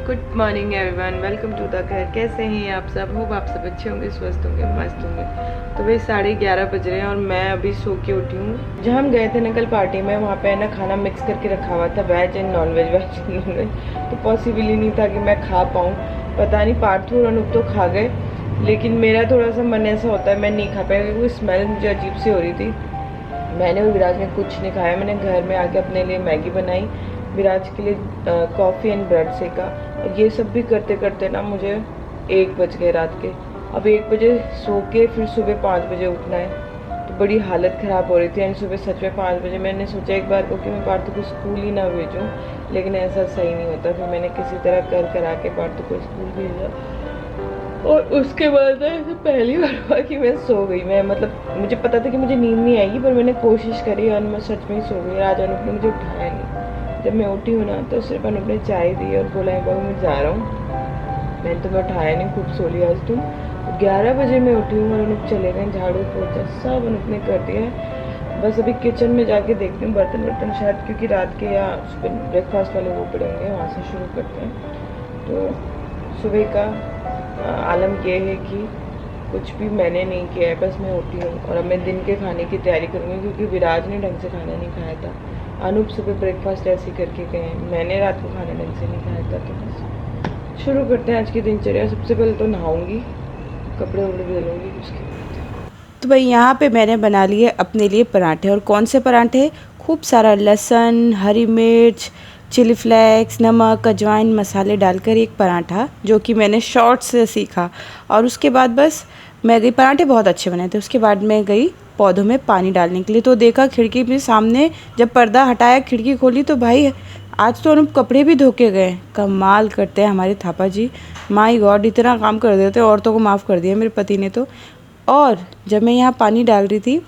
Good morning everyone, welcome to the घर। कैसे हैं आप सब? होप आप सब अच्छे होंगे, स्वस्थ होंगे, मस्त होंगे। तो भाई 11:30 बज रहे हैं और मैं अभी सो के उठी हूँ। जहाँ हम गए थे ना कल पार्टी में, वहाँ पे है ना खाना मिक्स करके रखा हुआ था, veg and non veg, veg and non veg. तो पॉसिबल ही नहीं था कि मैं खा पाऊँ। पता नहीं पार्थू और अनूप तो खा गए, लेकिन मेरा थोड़ा सा मन ऐसा होता है मैं नहीं खा पाया, क्योंकि वो स्मेल मुझे अजीब सी हो रही थी। मैंने और विराज ने कुछ नहीं खाया। मैंने घर में आके अपने लिए मैगी बनाई, विराज के लिए कॉफ़ी एंड ब्रेड सेका। और ये सब भी करते करते ना मुझे 1 बज गए रात के। अब 1 बजे सो के फिर सुबह 5 बजे उठना है, तो बड़ी हालत ख़राब हो रही थी। एंड सुबह सच में 5 बजे मैंने सोचा एक बार को कि मैं पार्थू को स्कूल ही ना भेजूँ, लेकिन ऐसा सही नहीं होता। फिर मैंने किसी तरह करा के पार्थू को स्कूल भेजा। और उसके बाद ऐसे पहली बार हुआ कि मैं सो गई। मैं मतलब मुझे पता था कि मुझे नींद नहीं आएगी, पर मैंने कोशिश करी और मैं सच में ही सो गई। आज अनूप ने मुझे उठाया नहीं। जब मैं उठी हूँ ना तो सिर्फ अनूप ने चाय दी और बोला है बाबू मैं जा रहा हूँ। मैंने तुम्हें उठाया नहीं, खूब सो लिया आज तुम। 11 बजे मैं उठी हूँ और अनूप चले गए। झाड़ू पोछा सब अनूप ने कर दिया है। बस अभी किचन में जाके देखती हूँ बर्तन शायद, क्योंकि रात के या सुबह ब्रेकफास्ट वाले वो पड़े होंगे, वहाँ से शुरू करते हैं। तो सुबह का आलम ये है कि कुछ भी मैंने नहीं किया है, बस मैं उठी हूँ और अब मैं दिन के खाने की तैयारी करूँगी, क्योंकि विराज ने ढंग से खाना नहीं खाया था। अनूप सुबह ब्रेकफास्ट ऐसे ही करके गए हैं, मैंने रात को खाना ढंग से नहीं खाया था। तो बस शुरू करते हैं आज की दिनचर्या। सबसे पहले तो नहाऊंगी, कपड़े वपड़े बदलूँगी, उसके बाद तो भाई यहाँ पे मैंने बना लिए अपने लिए पराठे। और कौन से पराठे? खूब सारा लहसुन, हरी मिर्च, चिली फ्लेक्स, नमक, अजवाइन, मसाले डालकर एक पराठा, जो कि मैंने शॉर्ट्स से सीखा। और उसके बाद बस मैं गई, पराठे बहुत अच्छे बने थे। उसके बाद मैं गई पौधों में पानी डालने के लिए। तो देखा खिड़की के सामने, जब पर्दा हटाया खिड़की खोली तो भाई आज तो अनूप कपड़े भी धो के गए। कमाल करते हैं हमारे थापा जी, माय गॉड, इतना काम कर देते हैं। औरतों को माफ़ कर दिया मेरे पति ने तो। और जब मैं यहाँ पानी डाल रही थी,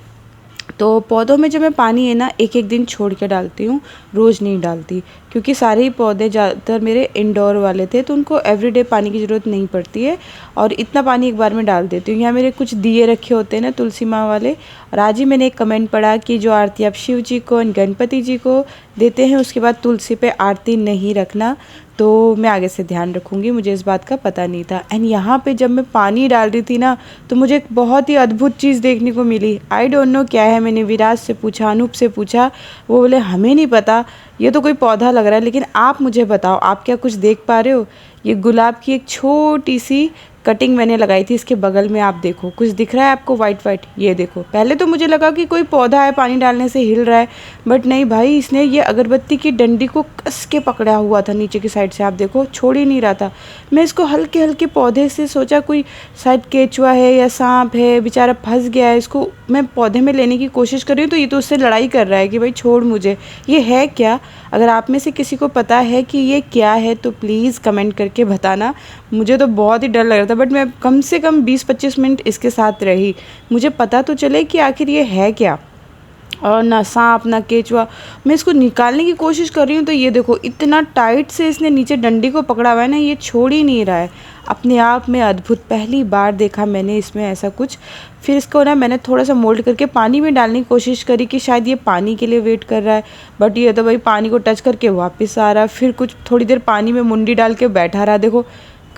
तो पौधों में जब मैं पानी है ना एक एक दिन छोड़ के डालती हूँ, रोज़ नहीं डालती, क्योंकि सारे ही पौधे ज़्यादातर मेरे इंडोर वाले थे, तो उनको एवरीडे पानी की ज़रूरत नहीं पड़ती है। और इतना पानी एक बार में डाल देती हूँ। यहाँ मेरे कुछ दिए रखे होते हैं ना तुलसी माँ वाले। और आज ही मैंने एक कमेंट पढ़ा कि जो आरती आप शिव जी को, गणपति जी को देते हैं, उसके बाद तुलसी पे आरती नहीं रखना। तो मैं आगे से ध्यान रखूँगी, मुझे इस बात का पता नहीं था। एंड यहाँ पे जब मैं पानी डाल रही थी ना, तो मुझे एक बहुत ही अद्भुत चीज़ देखने को मिली। आई डोंट नो क्या है। मैंने विराज से पूछा, अनूप से पूछा, वो बोले हमें नहीं पता, ये तो कोई पौधा लग रहा है, लेकिन आप मुझे बताओ आप क्या कुछ देख पा रहे हो? ये गुलाब की एक छोटी सी कटिंग मैंने लगाई थी, इसके बगल में आप देखो, कुछ दिख रहा है आपको वाइट वाइट? ये देखो। पहले तो मुझे लगा कि कोई पौधा है पानी डालने से हिल रहा है, बट नहीं भाई, इसने ये अगरबत्ती की डंडी को कस के पकड़ा हुआ था नीचे की साइड से। आप देखो, छोड़ ही नहीं रहा था। मैं इसको हल्के हल्के पौधे से सोचा कोई शायद केचुआ है या सांप है, बेचारा फंस गया है। इसको मैं पौधे में लेने की कोशिश कर रही हूँ, तो ये तो उससे लड़ाई कर रहा है कि भाई छोड़ मुझे, ये है क्या? अगर आप में से किसी को पता है कि ये क्या है तो प्लीज़ कमेंट करके बताना। मुझे तो बहुत ही डर लग रहा था, बट मैं कम से कम 20-25 मिनट इसके साथ रही, मुझे पता तो चले कि आखिर ये है क्या। और ना सांप ना केचुआ। मैं इसको निकालने की कोशिश कर रही हूँ, तो ये देखो इतना टाइट से इसने नीचे डंडी को पकड़ा हुआ है ना, ये छोड़ ही नहीं रहा है। अपने आप में अद्भुत, पहली बार देखा मैंने इसमें ऐसा कुछ। फिर इसको ना मैंने थोड़ा सा मोल्ड करके पानी में डालने की कोशिश करी कि शायद ये पानी के लिए वेट कर रहा है, बट ये तो भाई पानी को टच करके वापस आ रहा है। फिर कुछ थोड़ी देर पानी में मुंडी डाल के बैठा रहा। देखो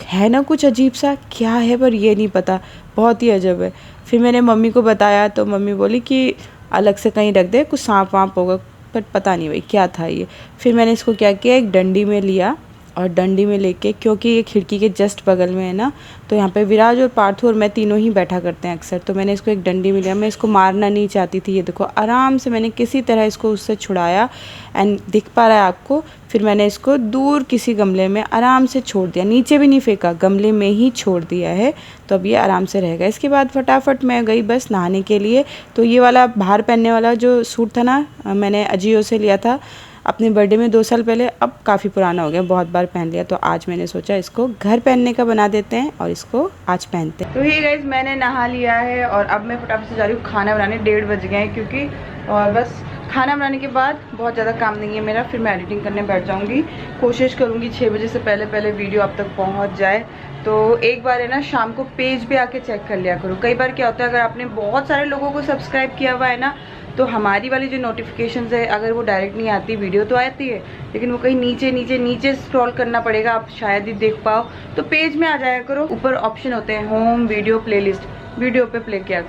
है ना कुछ अजीब सा, क्या है पर ये नहीं पता, बहुत ही अजब है। फिर मैंने मम्मी को बताया तो मम्मी बोली कि अलग से कहीं रख दे, कुछ सांप वाँप होगा, बट पता नहीं भाई क्या था ये। फिर मैंने इसको क्या किया, एक डंडी में लिया, और डंडी में लेके, क्योंकि ये खिड़की के जस्ट बगल में है ना, तो यहाँ पे विराज और पार्थू और मैं तीनों ही बैठा करते हैं अक्सर, तो मैंने इसको एक डंडी में लिया। मैं इसको मारना नहीं चाहती थी। ये देखो आराम से मैंने किसी तरह इसको उससे छुड़ाया, एंड दिख पा रहा है आपको। फिर मैंने इसको दूर किसी गमले में आराम से छोड़ दिया, नीचे भी नहीं फेंका, गमले में ही छोड़ दिया है। तो अब ये आराम से रहेगा। इसके बाद फटाफट मैं गई बस नहाने के लिए। तो ये वाला बाहर पहनने वाला जो सूट था ना, मैंने अजियो से लिया था अपने बर्थडे में 2 साल पहले, अब काफ़ी पुराना हो गया, बहुत बार पहन लिया। तो आज मैंने सोचा इसको घर पहनने का बना देते हैं और इसको आज पहनते हैं। तो ही गाइस मैंने नहा लिया है और अब मैं फटाफट से जा रही हूँ खाना बनाने। 1:30 बज गए हैं क्योंकि, और बस खाना बनाने के बाद बहुत ज़्यादा काम नहीं है मेरा, फिर मैं एडिटिंग करने बैठ जाऊँगी। कोशिश करूँगी 6 बजे से पहले पहले वीडियो आप तक पहुँच जाए। तो एक बार है ना शाम को पेज पे आके चेक कर लिया करो। कई बार क्या होता है, अगर आपने बहुत सारे लोगों को सब्सक्राइब किया हुआ है ना, तो हमारी वाली जो नोटिफिकेशंस है अगर वो डायरेक्ट नहीं आती, वीडियो तो आती है लेकिन वो कहीं नीचे नीचे नीचे स्क्रॉल करना पड़ेगा, आप शायद ही देख पाओ। तो पेज में आ जाया करो, ऊपर ऑप्शन होते हैं होम, वीडियो, प्लेलिस्ट, वीडियो पे प्ले किया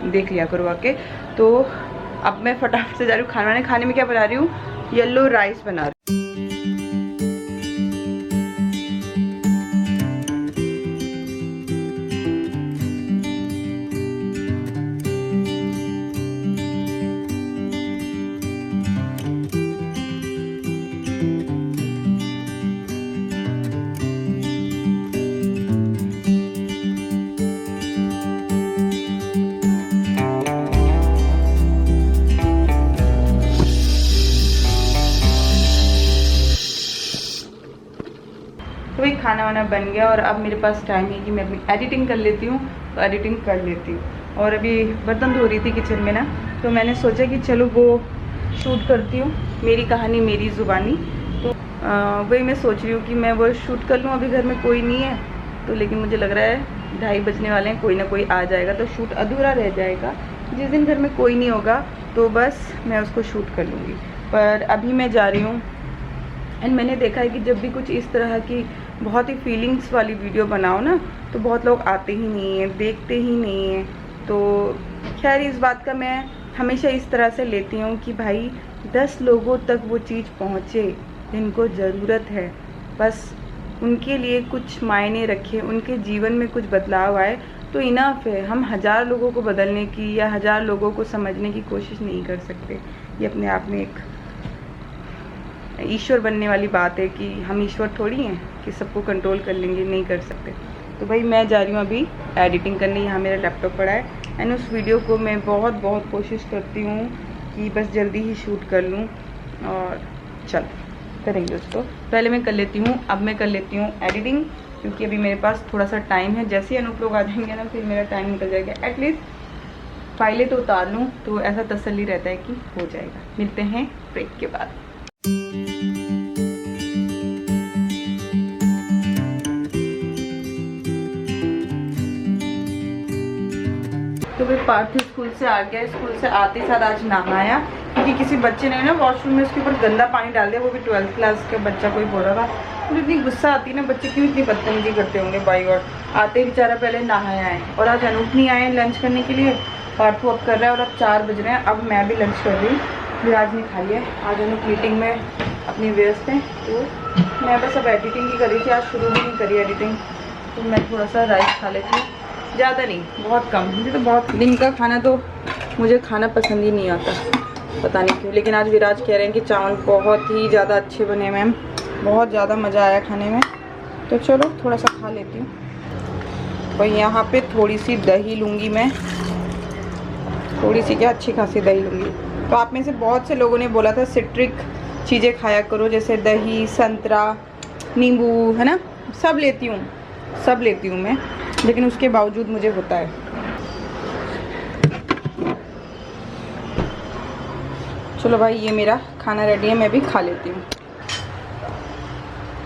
देख लिया करो आके। तो अब मैं फटाफट से जा रही हूँ खाना। खाने में क्या बना रही हूँ, येलो राइस बना रही हूँ। तो भाई खाना वाना बन गया और अब मेरे पास टाइम है कि मैं अपनी एडिटिंग कर लेती हूँ। तो एडिटिंग कर लेती हूँ। और अभी बर्तन धो रही थी किचन में ना, तो मैंने सोचा कि चलो वो शूट करती हूँ, मेरी कहानी मेरी ज़ुबानी। तो वही मैं सोच रही हूँ कि मैं वो शूट कर लूँ। अभी घर में कोई नहीं है तो, लेकिन मुझे लग रहा है 2:30 बजने वाले हैं, कोई ना कोई आ जाएगा तो शूट अधूरा रह जाएगा। जिस दिन घर में कोई नहीं होगा तो बस मैं उसको शूट कर लूँगी। पर अभी मैं जा रही हूँ। एंड मैंने देखा है कि जब भी कुछ इस तरह की बहुत ही फीलिंग्स वाली वीडियो बनाओ ना, तो बहुत लोग आते ही नहीं हैं, देखते ही नहीं हैं। तो खैर इस बात का मैं हमेशा इस तरह से लेती हूँ कि भाई 10 लोगों तक वो चीज़ पहुँचे जिनको ज़रूरत है, बस उनके लिए कुछ मायने रखे, उनके जीवन में कुछ बदलाव आए तो इनफ है। हम 1000 लोगों को बदलने की या 1000 लोगों को समझने की कोशिश नहीं कर सकते। ये अपने आप में एक ईश्वर बनने वाली बात है कि हम ईश्वर थोड़ी हैं कि सबको कंट्रोल कर लेंगे, नहीं कर सकते। तो भाई मैं जा रही हूँ अभी एडिटिंग करने। यहाँ मेरा लैपटॉप पड़ा है एंड उस वीडियो को मैं बहुत कोशिश करती हूँ कि बस जल्दी ही शूट कर लूँ और चल करेंगे उसको। पहले मैं कर लेती हूँ, अब मैं कर लेती हूँ एडिटिंग, क्योंकि अभी मेरे पास थोड़ा सा टाइम है। जैसे ही अनूप लोग आ जाएंगे ना, फिर मेरा टाइम निकल जाएगा। एटलीस्ट फाइलें तो उतार लूँ तो ऐसा तसल्ली रहता है कि हो जाएगा। मिलते हैं ब्रेक के बाद। तो फिर पार्थ स्कूल से आ गया। स्कूल से आते ही साथ आज नहाया, क्योंकि किसी बच्चे ने ना वॉशरूम में उसके ऊपर गंदा पानी डाल दिया। वो भी 12th क्लास का बच्चा कोई बोल रहा था। मुझे इतनी गुस्सा आती है ना, बच्चे क्यों इतनी बदतमीजी करते होंगे बाई गॉड। आते ही बेचारा पहले नहाया है। और आज अनूप नहीं आए लंच करने के लिए, पार्थू अब कर रहा है और अब 4 बज रहे हैं। अब मैं भी लंच कर रही हूँ, विराज ने खा लिया। आज अनूप मीटिंग में अपनी व्यस्त हैं, तो मैं बस अब एडिटिंग ही कर रही थी। आज शुरू भी नहीं करी एडिटिंग, तो मैं थोड़ा सा राइस खा लेती हूँ, ज़्यादा नहीं, बहुत कम। मुझे तो बहुत दिन का खाना तो मुझे खाना पसंद ही नहीं आता, पता नहीं क्यों। लेकिन आज विराज कह रहे हैं कि चावल बहुत ही ज़्यादा अच्छे बने मैम, बहुत ज़्यादा मज़ा आया खाने में। तो चलो थोड़ा सा खा लेती हूँ। और यहाँ पे थोड़ी सी दही लूँगी मैं, थोड़ी सी क्या, अच्छी खासी दही लूँगी। तो आप में से बहुत से लोगों ने बोला था सिट्रिक चीज़ें खाया करो, जैसे दही, संतरा, नींबू, है ना। सब लेती हूँ मैं, लेकिन उसके बावजूद मुझे होता है। चलो भाई, ये मेरा खाना रेडी है, मैं भी खा लेती हूँ।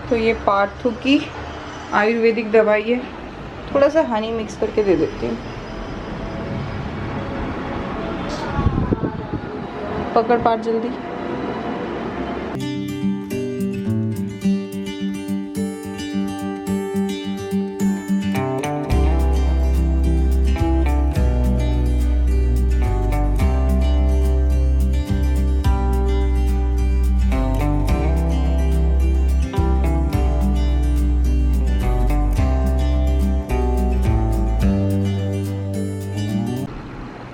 तो ये पार्थू की आयुर्वेदिक दवाई है, थोड़ा सा हनी मिक्स करके दे देती हूँ। पकड़ पार्थ जल्दी।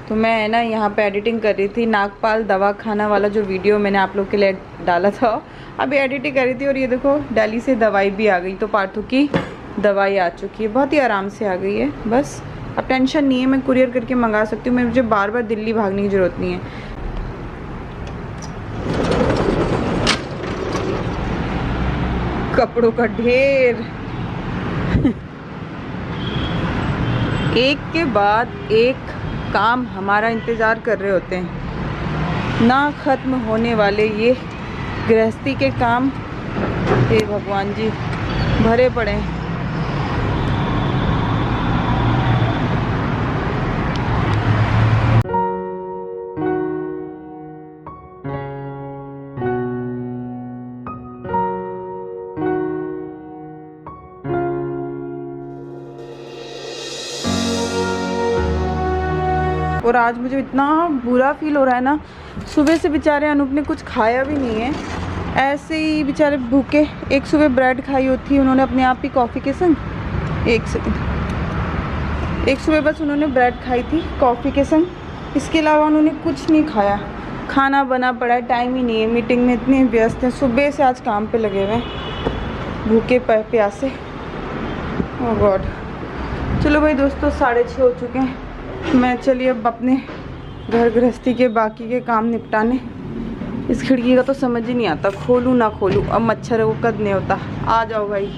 तो मैं है ना यहाँ पे एडिटिंग कर रही थी। नागपाल दवाखाना वाला जो वीडियो मैंने आप लोग के लिए डाला था, अभी एडिटिंग कर रही थी। और ये देखो दिल्ली से दवाई भी आ गई। तो पार्थू की दवाई आ चुकी है, बहुत ही आराम से आ गई है। बस अब टेंशन नहीं है, मैं कुरियर करके मंगा सकती हूँ। मुझे बार बार दिल्ली भागने की ज़रूरत नहीं है। कपड़ों का ढेर एक के बाद एक काम हमारा इंतज़ार कर रहे होते हैं, ना ख़त्म होने वाले ये गृहस्थी के काम। हे भगवान जी, भरे पड़े हैं। और आज मुझे इतना बुरा फील हो रहा है ना। सुबह से बेचारे अनूप ने कुछ खाया भी नहीं है, ऐसे ही बेचारे भूखे। एक सुबह ब्रेड खाई होती उन्होंने अपने आप ही कॉफ़ी के संग। एक सेकंड, एक सुबह बस उन्होंने ब्रेड खाई थी कॉफ़ी के संग, इसके अलावा उन्होंने कुछ नहीं खाया। खाना बना पड़ा है, टाइम ही नहीं है, मीटिंग में इतने व्यस्त हैं। सुबह से आज काम पे लगे हुए हैं, भूखे प्यासे। ओह गॉड। चलो भाई दोस्तों, 6:30 हो चुके हैं। मैं चलिए अब अपने घर गृहस्थी के बाकी के काम निपटाने। इस खिड़की का तो समझ ही नहीं आता, खोलूँ ना खोलूँ। अब मच्छर है वो कद नहीं होता। आ जाओ भाई,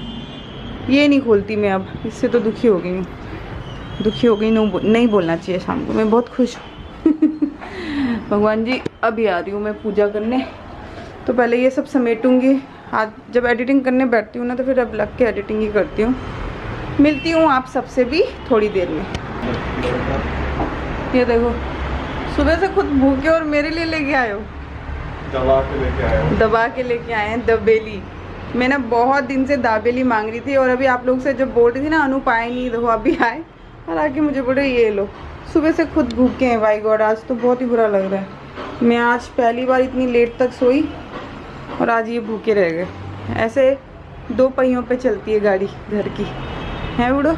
ये नहीं खोलती मैं अब, इससे तो दुखी हो गई हूँ। दुखी हो गई, नहीं बोलना चाहिए शाम को। मैं बहुत खुश हूँ। भगवान जी, अभी आ रही हूँ मैं पूजा करने, तो पहले ये सब समेटूंगी। आज जब एडिटिंग करने बैठती हूँ ना, तो फिर अब लग के एडिटिंग ही करती हूँ। मिलती हूँ आप सबसे भी थोड़ी देर में। ये देखो, सुबह से खुद भूखे और मेरे लिए लेके आए हो। दबा के लेके आए हो। दबा के लेके आए हैं दबेली। मैं ना बहुत दिन से दाबेली मांग रही थी, और अभी आप लोग से जब बोल रही थी ना अनूप आए नहीं, देखो अभी आए और आके मुझे बोले ये लो। सुबह से खुद भूखे हैं। बाई गॉड, आज तो बहुत ही बुरा लग रहा है। मैं आज पहली बार इतनी लेट तक सोई और आज ये भूखे रह गए। ऐसे 2 पहियों पे चलती है गाड़ी घर की, है बुढ़ो।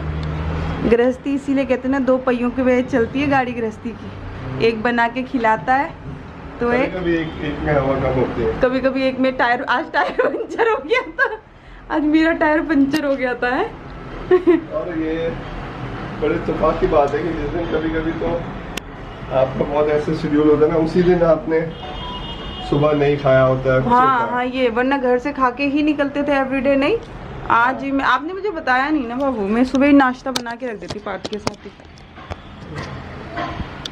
गृहस्थी इसीलिए कहते हैं ना, 2 पहियों के वे चलती है गाड़ी गृहस्थी की। एक बना के खिलाता है तो कभी एक में हवा कम होती है, कभी कभी एक में टायर। आज टायर पंचर हो गया था, आज मेरा टायर पंचर हो गया था है। और ये बड़े इत्तेफाक की बात है कि जिस दिन कभी कभी तो आपका बहुत ऐसे शेड्यूल होता है ना, उसी दिन आपने सुबह नहीं खाया होता है। हाँ, ये वरना घर से खा के ही निकलते थे एवरीडे। नहीं, आज ही मैं, आपने मुझे बताया नहीं ना बाबू, मैं सुबह ही नाश्ता बना के रख देती पार्टी के साथ ही।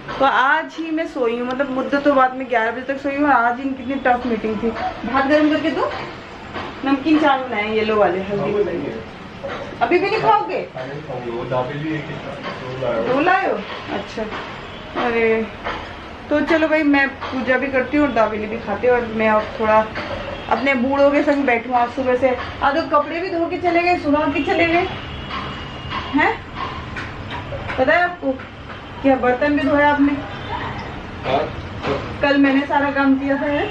तो आज ही मैं सोई हूँ, मतलब मुद्दत तो बाद में 11 बजे तक सोई हूँ। और आज ही कितनी टफ मीटिंग थी। भात गर्म करके दो, नमकीन चावल बनाए येलो वाले, हल्दी वाले। अभी भी नहीं खाओगे? 2 लाए हो? अच्छा, अरे तो चलो भाई, मैं पूजा भी करती हूँ और दाबेली भी खाती हूँ। और मैं अब थोड़ा अपने बूढ़ों के संग बैठूँ। आज सुबह से आज कपड़े भी धो के चले गए, सुबह के चले गए हैं। पता है आपको क्या बर्तन भी धोया आपने? कल मैंने सारा काम किया था है?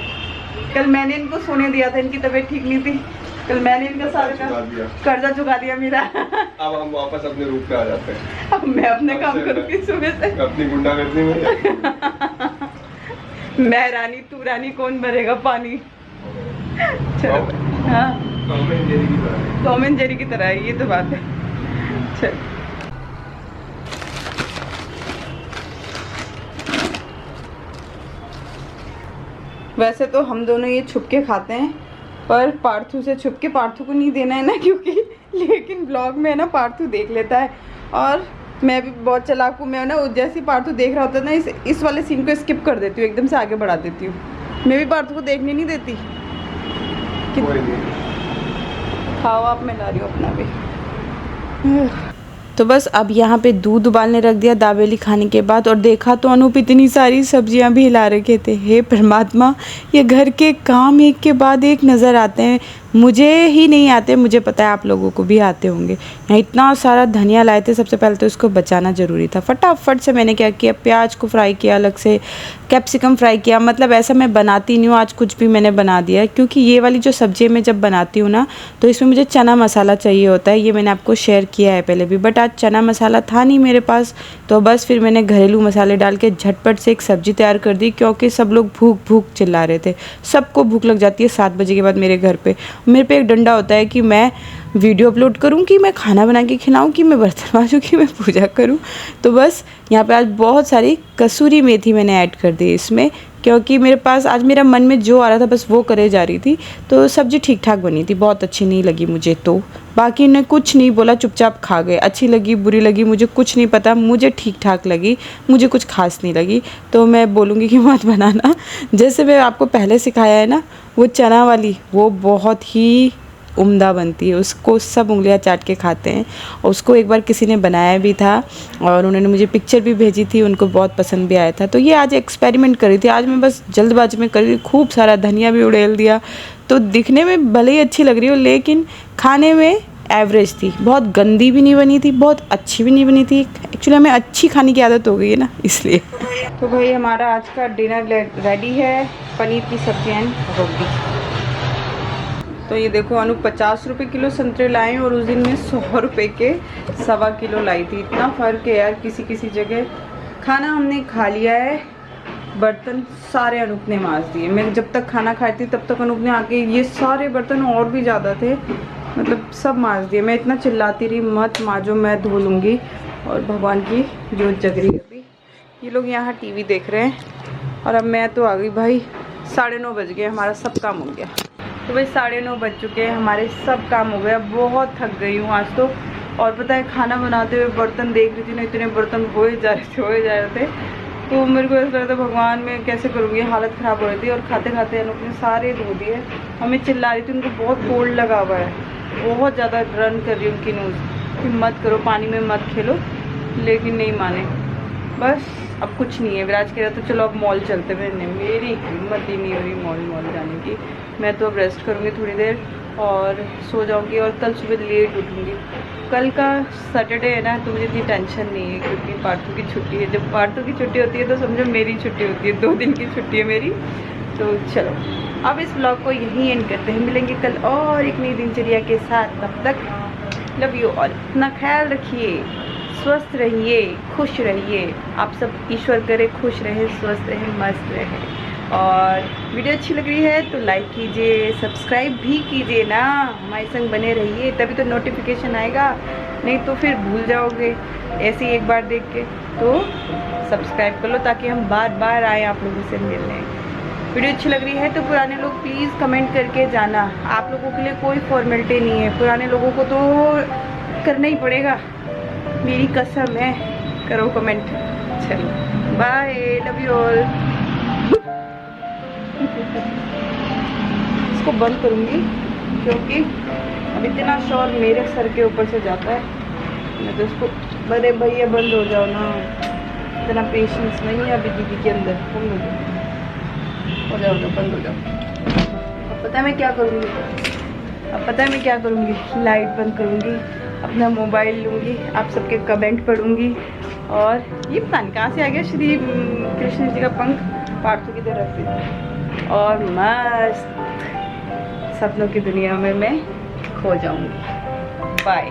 कल मैंने इनको सोने दिया था, इनकी तबीयत ठीक नहीं थी। कल मैंने इनका सारा काम, कर्जा चुका दिया मेरा। अब हम वापस अपने रूप पे आ जाते हैं। अब मैं अपने काम करूँगी सुबह से। अपनी गुंडागर्दी में मैं रानी, तू रानी, कौन भरेगा पानी? चलो, हाँ, टॉम एंड जेरी की तरह है, ये तो बात है। चल, वैसे तो हम दोनों ये छुप के खाते हैं, पर पार्थू से छुप के। पार्थू को नहीं देना है ना, क्योंकि लेकिन ब्लॉग में है ना पार्थू देख लेता है। और मैं भी बहुत चालाक हूँ। मैं ना जैसे पार्थू देख रहा होता है ना, इस वाले सीन को स्किप कर देती हूँ, एकदम से आगे बढ़ा देती हूँ। मैं भी पार्थू को देखने नहीं देती। खाओ आप, मैं ला रही हूँ अपना भी। तो बस अब यहाँ पे दूध उबालने रख दिया दाबेली खाने के बाद, और देखा तो अनूप इतनी सारी सब्जियाँ भी हिला रखे थे। हे परमात्मा, ये घर के काम एक के बाद एक नज़र आते हैं। मुझे ही नहीं आते, मुझे पता है आप लोगों को भी आते होंगे। यहाँ इतना सारा धनिया लाए थे, सबसे पहले तो इसको बचाना ज़रूरी था। फटाफट से मैंने क्या किया, प्याज को फ्राई किया, अलग से कैप्सिकम फ्राई किया। मतलब ऐसा मैं बनाती नहीं हूँ, आज कुछ भी मैंने बना दिया, क्योंकि ये वाली जो सब्ज़ी मैं जब बनाती हूँ ना, तो इसमें मुझे चना मसाला चाहिए होता है। ये मैंने आपको शेयर किया है पहले भी, बट आज चना मसाला था नहीं मेरे पास, तो बस फिर मैंने घरेलू मसाले डाल के झटपट से एक सब्ज़ी तैयार कर दी। क्योंकि सब लोग भूख भूख चिल्ला रहे थे, सबको भूख लग जाती है 7 बजे के बाद मेरे घर पे। मेरे पे एक डंडा होता है कि मैं वीडियो अपलोड करूं, कि मैं खाना बना के खिलाऊं, कि मैं बर्तन मांजूं, कि मैं पूजा करूं। तो बस यहाँ पे आज बहुत सारी कसूरी मेथी मैंने ऐड कर दी इसमें, क्योंकि मेरे पास आज मेरा मन में जो आ रहा था बस वो करे जा रही थी। तो सब्ज़ी ठीक ठाक बनी थी, बहुत अच्छी नहीं लगी मुझे। तो बाकी ने कुछ नहीं बोला, चुपचाप खा गए। अच्छी लगी बुरी लगी मुझे कुछ नहीं पता, मुझे ठीक ठाक लगी, मुझे कुछ खास नहीं लगी। तो मैं बोलूँगी कि मत बनाना। जैसे मैं आपको पहले सिखाया है ना, वो चना वाली, वो बहुत ही उम्दा बनती है, उसको सब उंगलियां चाट के खाते हैं। और उसको एक बार किसी ने बनाया भी था और उन्होंने मुझे पिक्चर भी भेजी थी, उनको बहुत पसंद भी आया था। तो ये आज एक्सपेरिमेंट करी थी, आज मैं बस जल्दबाजी में करी, खूब सारा धनिया भी उड़ेल दिया। तो दिखने में भले ही अच्छी लग रही हो, लेकिन खाने में एवरेज थी, बहुत गंदी भी नहीं बनी थी, बहुत अच्छी भी नहीं बनी थी। एक्चुअली हमें अच्छी खाने की आदत हो गई है ना, इसलिए। तो भाई हमारा आज का डिनर रेडी है, पनीर की सब्जी एंड रोटी। तो ये देखो अनु 50 रुपये किलो संतरे लाए और उस दिन में 100 रुपये के 1.25 किलो लाई थी। इतना फ़र्क है यार किसी किसी जगह। खाना हमने खा लिया है, बर्तन सारे अनूप ने मांज दिए। मैं जब तक खाना खाई थी तब तक अनूप ने आके ये सारे बर्तन और भी ज़्यादा थे, मतलब सब मांज दिए। मैं इतना चिल्लाती रही मत मांजो, मैं धो लूँगी। और भगवान की जोत जग रही है। अभी ये लोग यहाँ टीवी देख रहे हैं और अब मैं तो आ गई भाई। 9:30 बज गए, हमारा सब काम हो गया। तो भाई 9:30 बज चुके हैं, हमारे सब काम हो गया। बहुत थक गई हूँ आज तो। और पता है खाना बनाते हुए बर्तन देख रही थी ना, इतने बर्तन हो ही जा रहे थे। तो मेरे को ऐसा लगा था भगवान मैं कैसे करूँगी, हालत ख़राब हो रही थी। और खाते खाते अनूप ने सारे धो दिए। हमें चिल्ला रही थी, उनको बहुत कोल्ड लगा हुआ है, बहुत ज़्यादा रन कर रही उनकी न्यूज़ कि मत करो, पानी में मत खेलो, लेकिन नहीं माने। बस अब कुछ नहीं है। विराज कह रहा था चलो अब मॉल चलते हुए, मेरी हिम्मत ही नहीं हो रही मॉल जाने की। मैं तो अब रेस्ट करूँगी थोड़ी देर और सो जाऊँगी और कल सुबह लेट उठूँगी। कल का सैटरडे है ना, तो मुझे इतनी टेंशन नहीं है क्योंकि पार्थू की छुट्टी है। जब पार्थू की छुट्टी होती है तो समझो मेरी छुट्टी होती है, 2 दिन की छुट्टी है मेरी। तो चलो अब इस ब्लॉग को यहीं एंड करते हैं, मिलेंगे कल और एक नई दिनचर्या के साथ। तब तक लव यू और अपना ख्याल रखिए, स्वस्थ रहिए, खुश रहिए। आप सब ईश्वर करे खुश रहे, स्वस्थ रहे, मस्त रहे। और वीडियो अच्छी लग रही है तो लाइक कीजिए, सब्सक्राइब भी कीजिए ना, हमारे संग बने रहिए, तभी तो नोटिफिकेशन आएगा, नहीं तो फिर भूल जाओगे ऐसे ही एक बार देख के। तो सब्सक्राइब कर लो ताकि हम बार बार आए आप लोगों से मिलने। वीडियो अच्छी लग रही है तो पुराने लोग प्लीज़ कमेंट करके जाना। आप लोगों के लिए कोई फॉर्मेलिटी नहीं है, पुराने लोगों को तो करना ही पड़ेगा, मेरी कसम है। करो कमेंट। चलो बाय, लव यू ऑल। इसको बंद करूँगी क्योंकि अब इतना शोर मेरे सर के ऊपर से जाता है। मैं तो इसको, अरे भैया बंद हो जाओ ना, इतना पेशेंस नहीं है अभी दीदी के अंदर। हो जाओ, बंद हो जाओ। अब पता है मैं क्या करूँगी, लाइट बंद करूँगी, अपना मोबाइल लूँगी, आप सबके कमेंट पढ़ूँगी। और ये पता नहीं कहाँ से आ गया श्री कृष्ण जी का पंख पार्थू की तरफ से, और मस्त सपनों की दुनिया में मैं खो जाऊँगी। बाय।